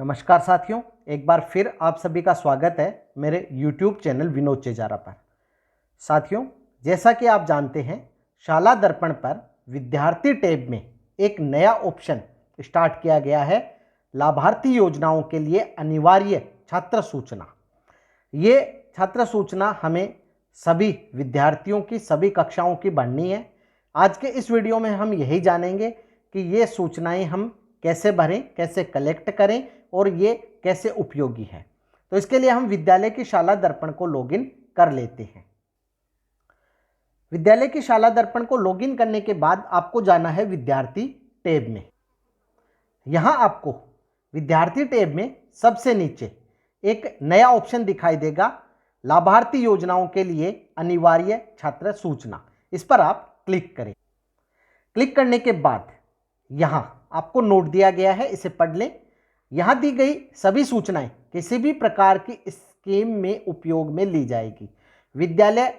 नमस्कार साथियों, एक बार फिर आप सभी का स्वागत है मेरे YouTube चैनल विनोद चेजारा पर। साथियों, जैसा कि आप जानते हैं, शाला दर्पण पर विद्यार्थी टैब में एक नया ऑप्शन स्टार्ट किया गया है, लाभार्थी योजनाओं के लिए अनिवार्य छात्र सूचना। ये छात्र सूचना हमें सभी विद्यार्थियों की सभी कक्षाओं की भरनी है। आज के इस वीडियो में हम यही जानेंगे कि ये सूचनाएं हम कैसे भरें, कैसे कलेक्ट करें और ये कैसे उपयोगी है। तो इसके लिए हम विद्यालय की शाला दर्पण को लॉगिन कर लेते हैं। विद्यालय की शाला दर्पण को लॉगिन करने के बाद आपको जाना है विद्यार्थी टैब में। यहाँ आपको विद्यार्थी टैब में सबसे नीचे एक नया ऑप्शन दिखाई देगा, लाभार्थी योजनाओं के लिए अनिवार्य छात्र सूचना। इस पर आप क्लिक करें। क्लिक करने के बाद यहाँ आपको नोट दिया गया है, इसे पढ़ लें। यहाँ दी गई सभी सूचनाएं किसी भी प्रकार की स्कीम में उपयोग में ली जाएगी। विद्यालय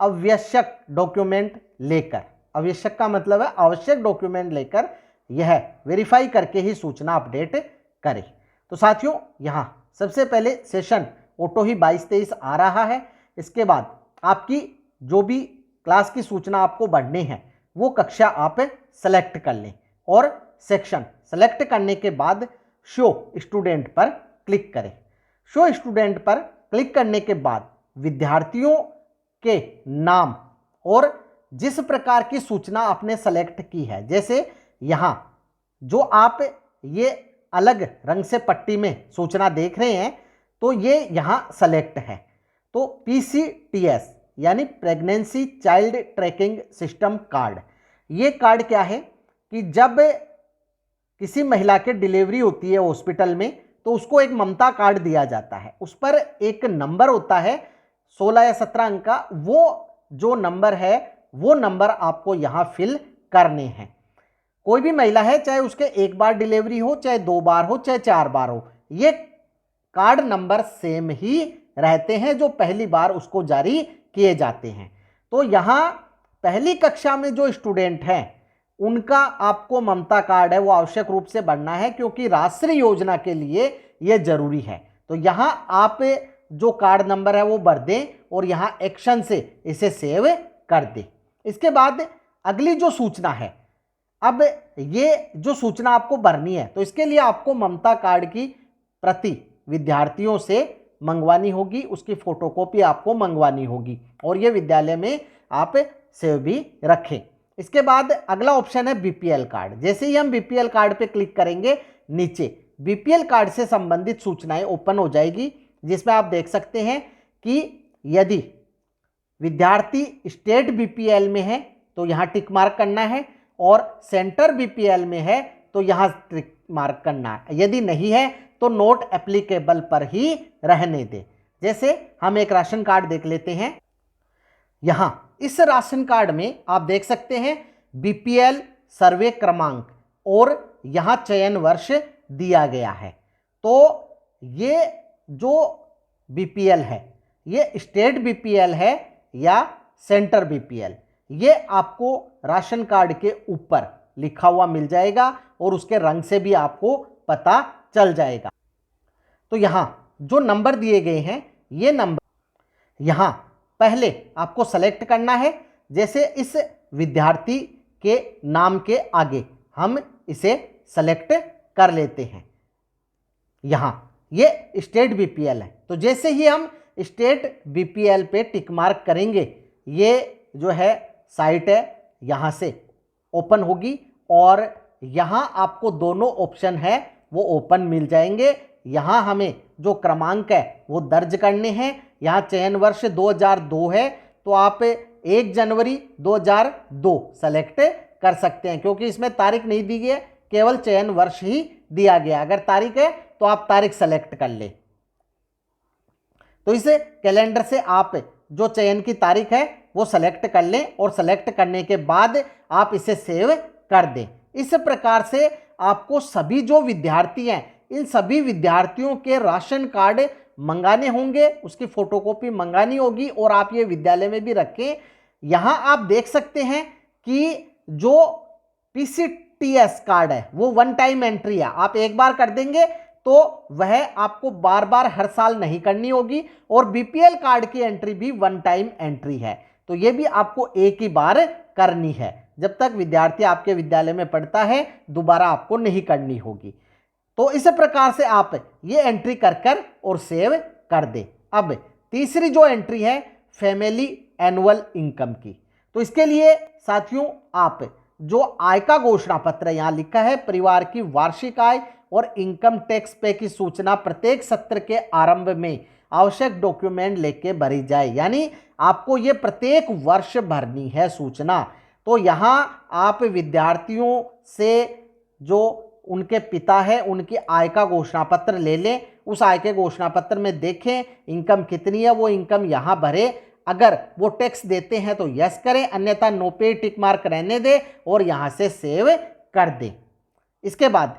आवश्यक डॉक्यूमेंट लेकर, आवश्यक का मतलब है आवश्यक डॉक्यूमेंट लेकर यह वेरीफाई करके ही सूचना अपडेट करें। तो साथियों, यहाँ सबसे पहले सेशन ऑटो ही 22-23 आ रहा है। इसके बाद आपकी जो भी क्लास की सूचना आपको बढ़नी है वो कक्षा आप सेलेक्ट कर लें और सेक्शन सेलेक्ट करने के बाद शो स्टूडेंट पर क्लिक करें। शो स्टूडेंट पर क्लिक करने के बाद विद्यार्थियों के नाम और जिस प्रकार की सूचना आपने सेलेक्ट की है, जैसे यहाँ जो आप ये अलग रंग से पट्टी में सूचना देख रहे हैं, तो ये यहाँ सेलेक्ट है। तो PCTS यानी pregnancy child tracking system card, ये कार्ड क्या है कि जब किसी महिला के डिलीवरी होती है हॉस्पिटल में तो उसको एक ममता कार्ड दिया जाता है। उस पर एक नंबर होता है 16 या 17 अंक का। वो जो नंबर है वो नंबर आपको यहाँ फिल करने हैं। कोई भी महिला है, चाहे उसके एक बार डिलीवरी हो, चाहे 2 बार हो, चाहे 4 बार हो, ये कार्ड नंबर सेम ही रहते हैं जो पहली बार उसको जारी किए जाते हैं। तो यहाँ पहली कक्षा में जो स्टूडेंट हैं उनका आपको ममता कार्ड है वो आवश्यक रूप से भरना है, क्योंकि राष्ट्रीय योजना के लिए यह जरूरी है। तो यहाँ आप जो कार्ड नंबर है वो भर दें और यहाँ एक्शन से इसे सेव कर दें। इसके बाद अगली जो सूचना है, अब ये जो सूचना आपको भरनी है तो इसके लिए आपको ममता कार्ड की प्रति विद्यार्थियों से मंगवानी होगी, उसकी फोटोकॉपी आपको मंगवानी होगी और ये विद्यालय में आप सेव भी रखें। इसके बाद अगला ऑप्शन है BPL कार्ड। जैसे ही हम BPL कार्ड पे क्लिक करेंगे, नीचे BPL कार्ड से संबंधित सूचनाएं ओपन हो जाएगी, जिसमें आप देख सकते हैं कि यदि विद्यार्थी स्टेट BPL में है तो यहाँ टिक मार्क करना है और सेंटर BPL में है तो यहाँ टिक मार्क करना है। यदि नहीं है तो नोट एप्लीकेबल पर ही रहने दें। जैसे हम एक राशन कार्ड देख लेते हैं। यहाँ इस राशन कार्ड में आप देख सकते हैं BPL सर्वे क्रमांक और यहाँ चयन वर्ष दिया गया है। तो ये जो BPL है ये स्टेट BPL है या सेंटर BPL, ये आपको राशन कार्ड के ऊपर लिखा हुआ मिल जाएगा और उसके रंग से भी आपको पता चल जाएगा। तो यहाँ जो नंबर दिए गए हैं ये नंबर यहाँ पहले आपको सेलेक्ट करना है। जैसे इस विद्यार्थी के नाम के आगे हम इसे सेलेक्ट कर लेते हैं। यहाँ ये स्टेट BPL है, तो जैसे ही हम स्टेट BPL पे टिक मार्क करेंगे, ये जो है साइट है यहाँ से ओपन होगी और यहाँ आपको दोनों ऑप्शन है वो ओपन मिल जाएंगे। यहाँ हमें जो क्रमांक है वो दर्ज करने हैं। यहाँ चयन वर्ष 2002 है तो आप 1 जनवरी 2002 सेलेक्ट कर सकते हैं, क्योंकि इसमें तारीख नहीं दी गई है, केवल चयन वर्ष ही दिया गया। अगर तारीख है तो आप तारीख सेलेक्ट कर ले। तो इस कैलेंडर से आप जो चयन की तारीख है वो सेलेक्ट कर लें और सेलेक्ट करने के बाद आप इसे सेव कर दें। इस प्रकार से आपको सभी जो विद्यार्थी हैं इन सभी विद्यार्थियों के राशन कार्ड मंगाने होंगे, उसकी फोटोकॉपी मंगानी होगी और आप ये विद्यालय में भी रखें। यहाँ आप देख सकते हैं कि जो PCTS कार्ड है वो 1 टाइम एंट्री है। आप एक बार कर देंगे तो वह आपको बार बार हर साल नहीं करनी होगी। और बीपीएल कार्ड की एंट्री भी वन टाइम एंट्री है, तो ये भी आपको एक ही बार करनी है। जब तक विद्यार्थी आपके विद्यालय में पढ़ता है दोबारा आपको नहीं करनी होगी। तो इस प्रकार से आप ये एंट्री कर और सेव कर दें। अब तीसरी जो एंट्री है फैमिली एनुअल इनकम की, तो इसके लिए साथियों आप जो आय का घोषणा पत्र यहां लिखा है, परिवार की वार्षिक आय और इनकम टैक्स पे की सूचना प्रत्येक सत्र के आरंभ में आवश्यक डॉक्यूमेंट लेके भरी जाए, यानी आपको ये प्रत्येक वर्ष भरनी है सूचना। तो यहां आप विद्यार्थियों से जो उनके पिता है उनकी आय का घोषणा पत्र ले लें, उस आय के घोषणा पत्र में देखें इनकम कितनी है, वो इनकम यहां भरे। अगर वो टैक्स देते हैं तो यस करें, अन्यथा नो पे टिक मार्क रहने दें और यहां से सेव कर दें। इसके बाद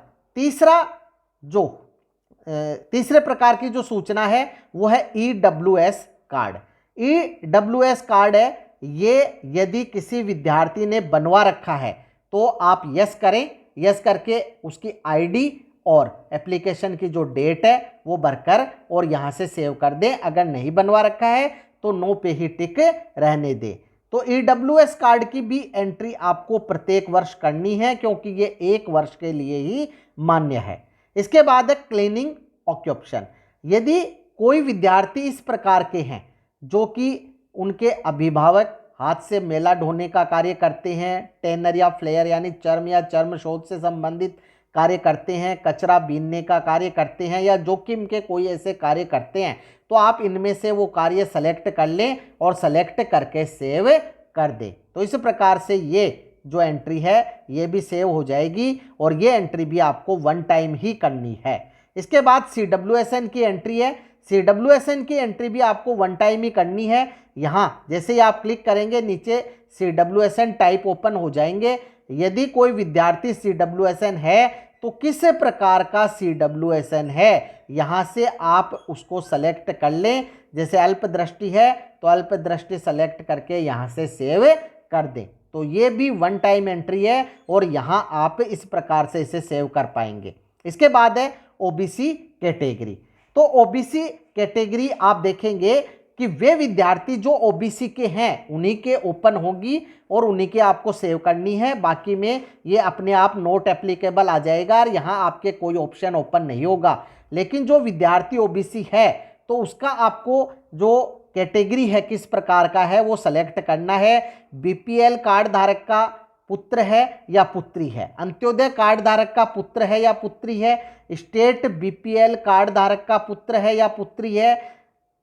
तीसरे प्रकार की जो सूचना है वो है EWS कार्ड। EWS कार्ड है, ये यदि किसी विद्यार्थी ने बनवा रखा है तो आप यस करें, यस करके उसकी आईडी और एप्लीकेशन की जो डेट है वो भरकर और यहाँ से सेव कर दें। अगर नहीं बनवा रखा है तो नो पे ही टिक रहने दें। तो EWS कार्ड की भी एंट्री आपको प्रत्येक वर्ष करनी है क्योंकि ये एक वर्ष के लिए ही मान्य है। इसके बाद है क्लीनिंग ऑक्यूपेशन। यदि कोई विद्यार्थी इस प्रकार के हैं जो कि उनके अभिभावक हाथ से मेला ढोने का कार्य करते हैं, टेनर या फ्लेयर यानी चर्म या चर्म शोध से संबंधित कार्य करते हैं, कचरा बीनने का कार्य करते हैं या जोखिम के कोई ऐसे कार्य करते हैं, तो आप इनमें से वो कार्य सेलेक्ट कर लें और सेलेक्ट करके सेव कर दें। तो इस प्रकार से ये जो एंट्री है ये भी सेव हो जाएगी और ये एंट्री भी आपको वन टाइम ही करनी है। इसके बाद CWSN की एंट्री है। CWSN की एंट्री भी आपको वन टाइम ही करनी है। यहाँ जैसे ही आप क्लिक करेंगे नीचे CWSN टाइप ओपन हो जाएंगे। यदि कोई विद्यार्थी CWSN है तो किस प्रकार का CWSN है यहाँ से आप उसको सेलेक्ट कर लें। जैसे अल्पदृष्टि है तो अल्पदृष्टि सेलेक्ट करके यहाँ से सेव कर दें। तो ये भी वन टाइम एंट्री है और यहाँ आप इस प्रकार से इसे सेव कर पाएंगे। इसके बाद है OBC कैटेगरी। तो OBC कैटेगरी आप देखेंगे कि वे विद्यार्थी जो OBC के हैं उन्हीं के ओपन होगी और उन्हीं के आपको सेव करनी है। बाकी में ये अपने आप नोट एप्लीकेबल आ जाएगा और यहाँ आपके कोई ऑप्शन ओपन नहीं होगा। लेकिन जो विद्यार्थी OBC है तो उसका आपको जो कैटेगरी है किस प्रकार का है वो सेलेक्ट करना है। BPL कार्ड धारक का पुत्र है या पुत्री है, अंत्योदय कार्ड धारक का पुत्र है या पुत्री है, स्टेट BPL कार्ड धारक का पुत्र है या पुत्री है,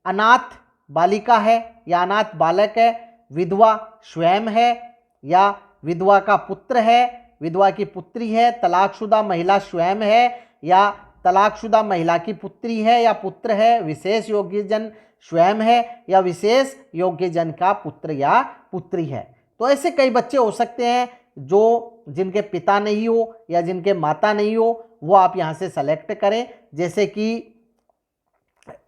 अनाथ बालिका है या अनाथ बालक है, विधवा स्वयं है या विधवा का पुत्र है, विधवा की पुत्री है, तलाकशुदा महिला स्वयं है या तलाकशुदा महिला की पुत्री है या पुत्र है, विशेष योग्यजन स्वयं है या विशेष योग्यजन का पुत्र या पुत्री है। तो ऐसे कई बच्चे हो सकते हैं जो जिनके पिता नहीं हो या जिनके माता नहीं हो, वो आप यहाँ से सेलेक्ट करें। जैसे कि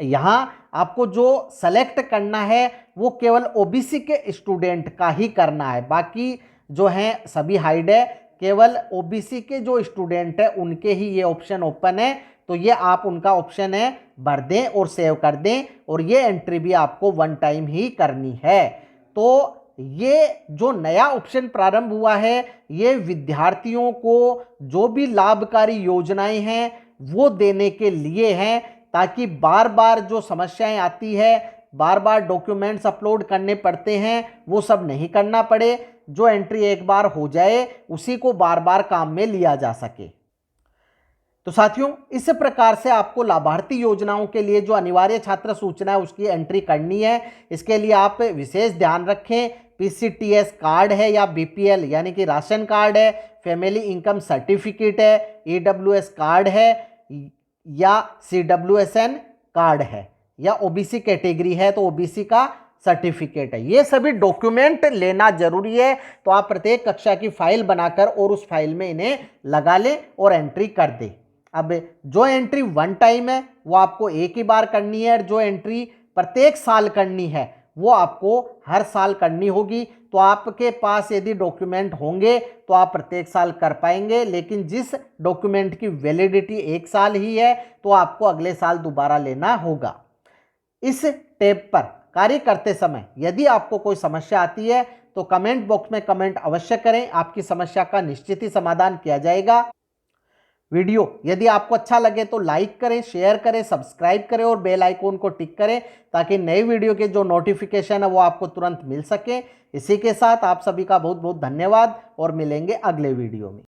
यहाँ आपको जो सेलेक्ट करना है वो केवल OBC के स्टूडेंट का ही करना है, बाकी जो हैं सभी हाइड है। केवल OBC के जो स्टूडेंट है उनके ही ये ऑप्शन ओपन है। तो ये आप उनका ऑप्शन है भर दें और सेव कर दें और ये एंट्री भी आपको वन टाइम ही करनी है। तो ये जो नया ऑप्शन प्रारंभ हुआ है ये विद्यार्थियों को जो भी लाभकारी योजनाएं हैं वो देने के लिए हैं, ताकि बार बार जो समस्याएं आती है, बार बार डॉक्यूमेंट्स अपलोड करने पड़ते हैं, वो सब नहीं करना पड़े। जो एंट्री एक बार हो जाए उसी को बार बार काम में लिया जा सके। तो साथियों इस प्रकार से आपको लाभार्थी योजनाओं के लिए जो अनिवार्य छात्र सूचना है उसकी एंट्री करनी है। इसके लिए आप विशेष ध्यान रखें, PCTS कार्ड है या BPL यानी कि राशन कार्ड है, फैमिली इनकम सर्टिफिकेट है, EWS कार्ड है या CWSN कार्ड है या OBC कैटेगरी है तो OBC का सर्टिफिकेट है, ये सभी डॉक्यूमेंट लेना जरूरी है। तो आप प्रत्येक कक्षा की फाइल बनाकर और उस फाइल में इन्हें लगा लें और एंट्री कर दें। अब जो एंट्री वन टाइम है वो आपको एक ही बार करनी है और जो एंट्री प्रत्येक साल करनी है वो आपको हर साल करनी होगी। तो आपके पास यदि डॉक्यूमेंट होंगे तो आप प्रत्येक साल कर पाएंगे, लेकिन जिस डॉक्यूमेंट की वैलिडिटी 1 साल ही है तो आपको अगले साल दोबारा लेना होगा। इस टैब पर कार्य करते समय यदि आपको कोई समस्या आती है तो कमेंट बॉक्स में कमेंट अवश्य करें, आपकी समस्या का निश्चित ही समाधान किया जाएगा। वीडियो यदि आपको अच्छा लगे तो लाइक करें, शेयर करें, सब्सक्राइब करें और बेल आइकॉन को टिक करें ताकि नई वीडियो के जो नोटिफिकेशन है वो आपको तुरंत मिल सके। इसी के साथ आप सभी का बहुत बहुत धन्यवाद और मिलेंगे अगले वीडियो में।